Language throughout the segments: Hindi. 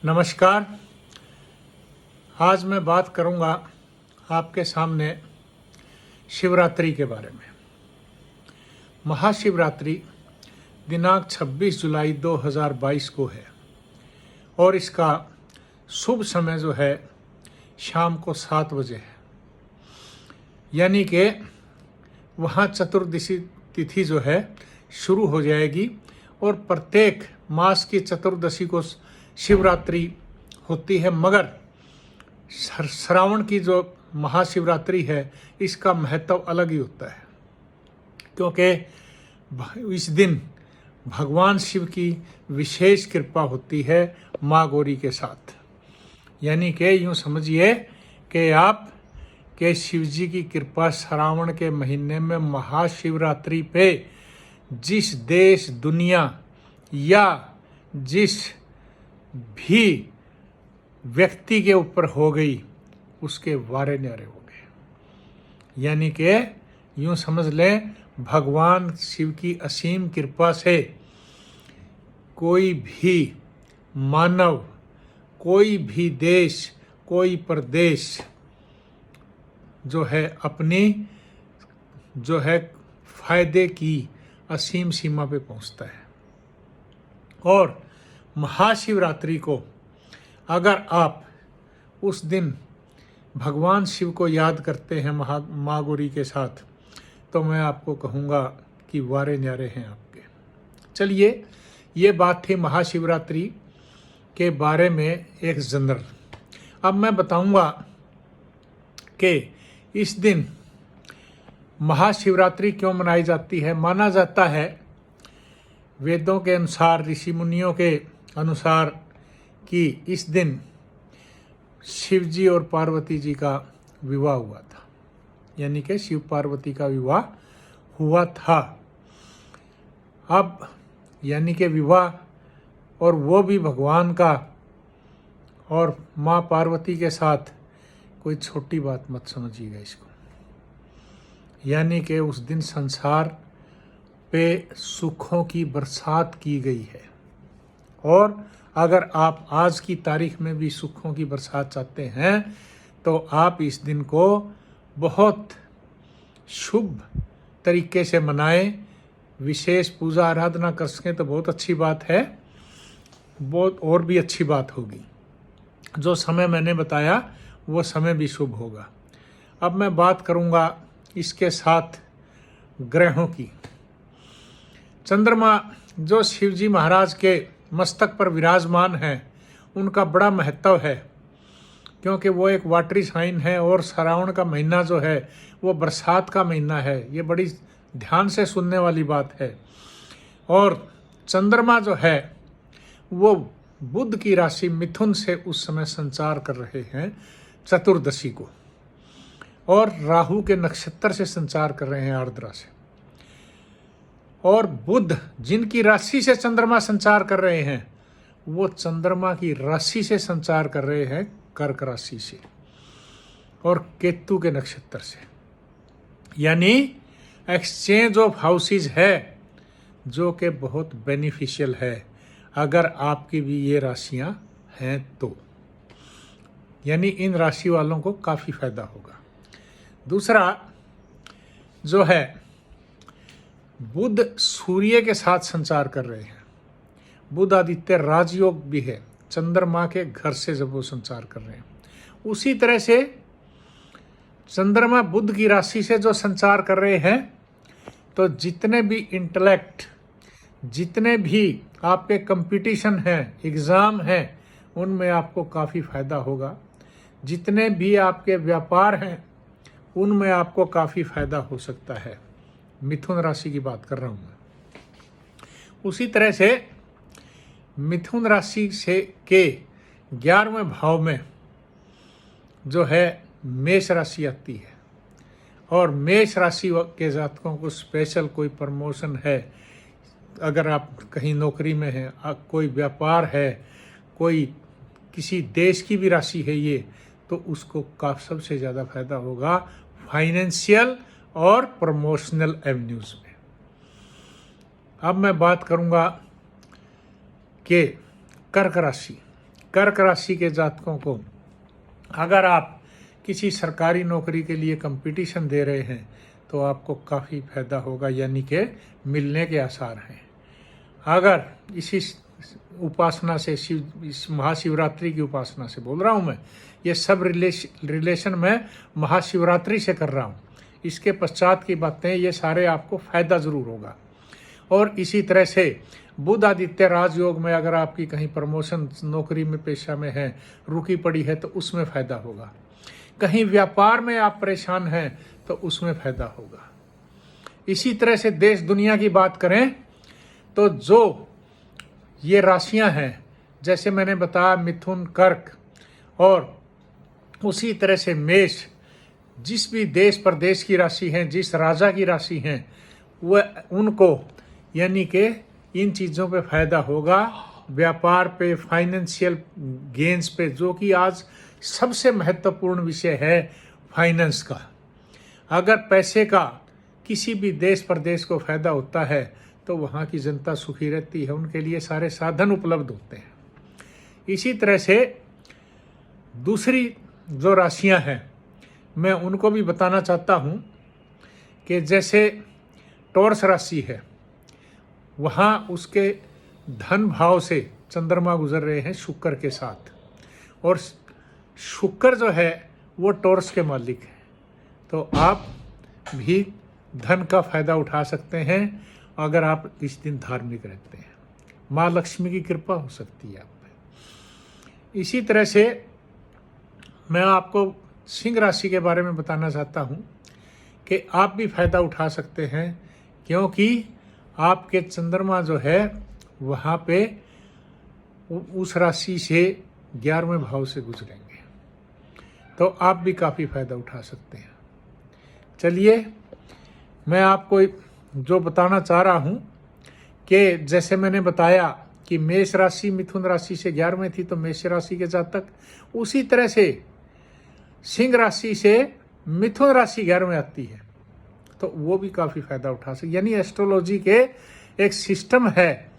नमस्कार। आज मैं बात करूंगा आपके सामने शिवरात्रि के बारे में। महाशिवरात्रि दिनांक 26 जुलाई 2022 को है और इसका शुभ समय जो है शाम को 7 बजे है, यानी कि वहाँ चतुर्दशी तिथि जो है शुरू हो जाएगी और प्रत्येक मास की चतुर्दशी को शिवरात्रि होती है। मगर श्रावण की जो महाशिवरात्रि है इसका महत्व अलग ही होता है, क्योंकि इस दिन भगवान शिव की विशेष कृपा होती है माँ गौरी के साथ। यानी कि यूँ समझिए कि आप के शिव जी की कृपा श्रावण के महीने में महाशिवरात्रि पे जिस देश दुनिया या जिस भी व्यक्ति के ऊपर हो गई उसके वारे न्यारे हो गए। यानी कि यूँ समझ लें भगवान शिव की असीम कृपा से कोई भी मानव, कोई भी देश, कोई प्रदेश जो है अपनी जो है फायदे की असीम सीमा पे पहुंचता है। और महाशिवरात्रि को अगर आप उस दिन भगवान शिव को याद करते हैं माँ गौरी के साथ, तो मैं आपको कहूँगा कि वारे न्यारे हैं आपके। चलिए, ये बात थी महाशिवरात्रि के बारे में एक जनरल। अब मैं बताऊँगा कि इस दिन महाशिवरात्रि क्यों मनाई जाती है। माना जाता है वेदों के अनुसार, ऋषि मुनियों के अनुसार कि इस दिन शिव जी और पार्वती जी का विवाह हुआ था। यानी कि शिव पार्वती का विवाह हुआ था। अब यानी कि विवाह, और वो भी भगवान का और माँ पार्वती के साथ, कोई छोटी बात मत समझिएगा इसको। यानी कि उस दिन संसार पे सुखों की बरसात की गई है। और अगर आप आज की तारीख में भी सुखों की बरसात चाहते हैं तो आप इस दिन को बहुत शुभ तरीके से मनाएं। विशेष पूजा आराधना कर सकें तो बहुत अच्छी बात है, बहुत और भी अच्छी बात होगी। जो समय मैंने बताया वो समय भी शुभ होगा। अब मैं बात करूंगा इसके साथ ग्रहों की। चंद्रमा जो शिवजी महाराज के मस्तक पर विराजमान हैं, उनका बड़ा महत्व है, क्योंकि वो एक वाटरी साइन है और श्रावण का महीना जो है वो बरसात का महीना है। ये बड़ी ध्यान से सुनने वाली बात है। और चंद्रमा जो है वो बुध की राशि मिथुन से उस समय संचार कर रहे हैं चतुर्दशी को, और राहु के नक्षत्र से संचार कर रहे हैं आर्द्रा से। और बुध जिनकी राशि से चंद्रमा संचार कर रहे हैं वो चंद्रमा की राशि से संचार कर रहे हैं कर्क राशि से और केतु के नक्षत्र से। यानी एक्सचेंज ऑफ हाउसेज है जो कि बहुत बेनिफिशियल है अगर आपकी भी ये राशियां हैं तो। यानी इन राशि वालों को काफ़ी फायदा होगा। दूसरा जो है, बुध सूर्य के साथ संचार कर रहे हैं। बुध आदित्य राजयोग भी है चंद्रमा के घर से जब वो संचार कर रहे हैं। उसी तरह से चंद्रमा बुध की राशि से जो संचार कर रहे हैं, तो जितने भी इंटेलेक्ट, जितने भी आपके कंपटीशन हैं, एग्ज़ाम हैं, उनमें आपको काफ़ी फायदा होगा। जितने भी आपके व्यापार हैं उनमें आपको काफ़ी फायदा हो सकता है। मिथुन राशि की बात कर रहा हूँ मैं। उसी तरह से मिथुन राशि से के 11वें भाव में जो है मेष राशि आती है, और मेष राशि के जातकों को स्पेशल कोई प्रमोशन है। अगर आप कहीं नौकरी में हैं, कोई व्यापार है, कोई किसी देश की भी राशि है ये, तो उसको सबसे ज़्यादा फायदा होगा फाइनेंशियल और प्रमोशनल एवेन्यूज़ में। अब मैं बात करूंगा कि कर्क राशि। कर्क राशि के जातकों को अगर आप किसी सरकारी नौकरी के लिए कंपटीशन दे रहे हैं तो आपको काफ़ी फायदा होगा, यानी कि मिलने के आसार हैं। अगर इसी उपासना से इस महाशिवरात्रि की उपासना से बोल रहा हूँ मैं, ये सब रिलेशन में महाशिवरात्रि से कर रहा हूँ। इसके पश्चात की बातें ये सारे आपको फायदा ज़रूर होगा। और इसी तरह से बुध आदित्य राजयोग में अगर आपकी कहीं प्रमोशन नौकरी में पेशा में है रुकी पड़ी है तो उसमें फ़ायदा होगा। कहीं व्यापार में आप परेशान हैं तो उसमें फ़ायदा होगा। इसी तरह से देश दुनिया की बात करें तो जो ये राशियां हैं, जैसे मैंने बताया मिथुन कर्क, और उसी तरह से मेष, जिस भी देश प्रदेश की राशि हैं, जिस राजा की राशि हैं, वह उनको यानी कि इन चीज़ों पे फ़ायदा होगा। व्यापार पे, फाइनेंशियल गेन्स पे, जो कि आज सबसे महत्वपूर्ण विषय है फाइनेंस का। अगर पैसे का किसी भी देश प्रदेश को फ़ायदा होता है तो वहाँ की जनता सुखी रहती है, उनके लिए सारे साधन उपलब्ध होते हैं। इसी तरह से दूसरी जो राशियाँ हैं मैं उनको भी बताना चाहता हूँ कि जैसे टॉरस राशि है, वहाँ उसके धन भाव से चंद्रमा गुजर रहे हैं शुक्र के साथ, और शुक्र जो है वो टॉरस के मालिक है। तो आप भी धन का फायदा उठा सकते हैं अगर आप इस दिन धार्मिक रहते हैं। माँ लक्ष्मी की कृपा हो सकती है आप पे। इसी तरह से मैं आपको सिंह राशि के बारे में बताना चाहता हूँ कि आप भी फायदा उठा सकते हैं, क्योंकि आपके चंद्रमा जो है वहाँ पे उस राशि से 11वें भाव से गुजरेंगे, तो आप भी काफ़ी फायदा उठा सकते हैं। चलिए मैं आपको जो बताना चाह रहा हूँ कि जैसे मैंने बताया कि मेष राशि मिथुन राशि से 11वें थी, तो मेष राशि के जातक, उसी तरह से सिंह राशि से मिथुन राशि 11वें आती है, तो वो भी काफ़ी फायदा उठा सकते। यानी एस्ट्रोलॉजी के एक सिस्टम है,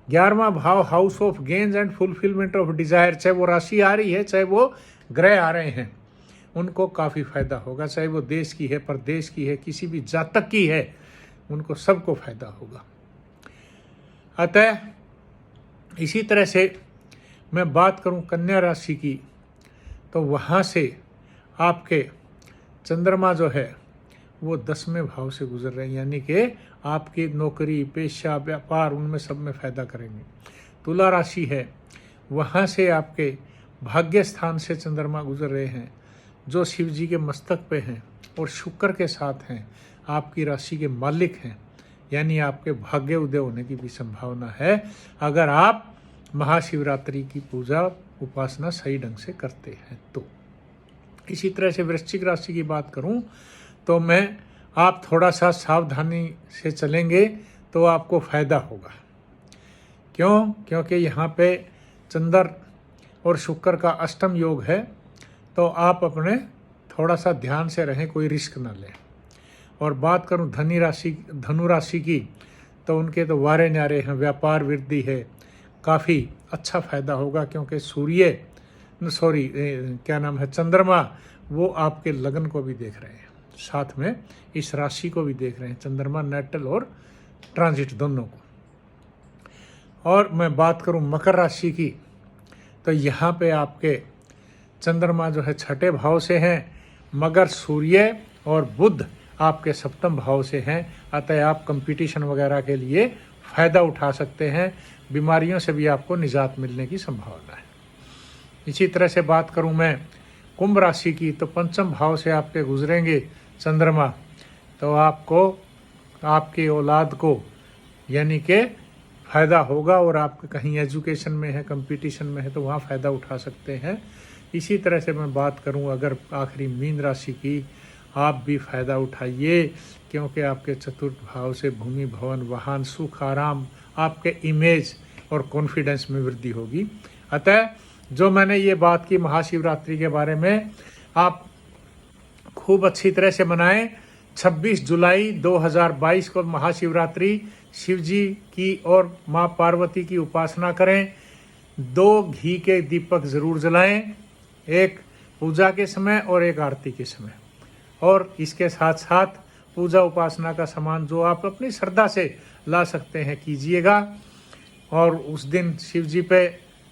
11वां भाव house of gains and fulfilment of desire, चाहे वो राशि आ रही है चाहे वो ग्रह आ रहे हैं, उनको काफ़ी फायदा होगा। चाहे वो देश की है, प्रदेश की है, किसी भी जातक की है, उनको सबको फायदा होगा। अतः इसी तरह से मैं बात करूं कन्या राशि की, तो वहाँ से आपके चंद्रमा जो है वो 10वें भाव से गुजर रहे हैं, यानी कि आपकी नौकरी, पेशा, व्यापार, उनमें सब में फ़ायदा करेंगे। तुला राशि है, वहाँ से आपके भाग्य स्थान से चंद्रमा गुजर रहे हैं, जो शिव जी के मस्तक पे हैं और शुक्र के साथ हैं, आपकी राशि के मालिक हैं, यानी आपके भाग्य उदय होने की भी संभावना है अगर आप महाशिवरात्रि की पूजा उपासना सही ढंग से करते हैं तो। इसी तरह से वृश्चिक राशि की बात करूं तो मैं आप थोड़ा सा सावधानी से चलेंगे तो आपको फ़ायदा होगा। क्यों? क्योंकि यहाँ पे चंद्र और शुक्र का अष्टम योग है, तो आप अपने थोड़ा सा ध्यान से रहें, कोई रिस्क ना लें। और बात करूं धनु राशि की, तो उनके तो वारे न्यारे हैं, व्यापार वृद्धि है, काफ़ी अच्छा फ़ायदा होगा, क्योंकि चंद्रमा वो आपके लगन को भी देख रहे हैं, साथ में इस राशि को भी देख रहे हैं, चंद्रमा नेटल और ट्रांजिट दोनों को। और मैं बात करूं मकर राशि की, तो यहाँ पे आपके चंद्रमा जो है 6ठे भाव से हैं, मगर सूर्य और बुध आपके 7वें भाव से हैं। अतः आप कंपटीशन वगैरह के लिए फ़ायदा उठा सकते हैं, बीमारियों से भी आपको निजात मिलने की संभावना है। इसी तरह से बात करूं मैं कुंभ राशि की, तो 5वें भाव से आपके गुजरेंगे चंद्रमा, तो आपको आपकी औलाद को यानी कि फ़ायदा होगा, और आपके कहीं एजुकेशन में है, कंपटीशन में है, तो वहाँ फ़ायदा उठा सकते हैं। इसी तरह से मैं बात करूं अगर आखिरी मीन राशि की, आप भी फ़ायदा उठाइए, क्योंकि आपके 4th भाव से भूमि, भवन, वाहन, सुख, आराम, आपके इमेज और कॉन्फिडेंस में वृद्धि होगी। अतः जो मैंने ये बात की महाशिवरात्रि के बारे में, आप खूब अच्छी तरह से मनाएं। 26 जुलाई 2022 को महाशिवरात्रि, शिव जी की और माँ पार्वती की उपासना करें, 2 घी के दीपक ज़रूर जलाएं, एक पूजा के समय और एक आरती के समय। और इसके साथ साथ पूजा उपासना का सामान जो आप अपनी श्रद्धा से ला सकते हैं कीजिएगा। और उस दिन शिव जी पे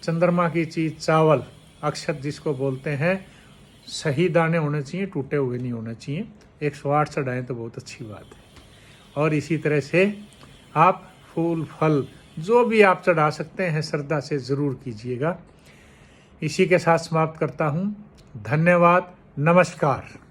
चंद्रमा की चीज़ चावल अक्षत जिसको बोलते हैं, सही दाने होने चाहिए, टूटे हुए नहीं होने चाहिए। 108 चढ़ाएँ तो बहुत अच्छी बात है। और इसी तरह से आप फूल फल जो भी आप चढ़ा सकते हैं श्रद्धा से ज़रूर कीजिएगा। इसी के साथ समाप्त करता हूँ। धन्यवाद, नमस्कार।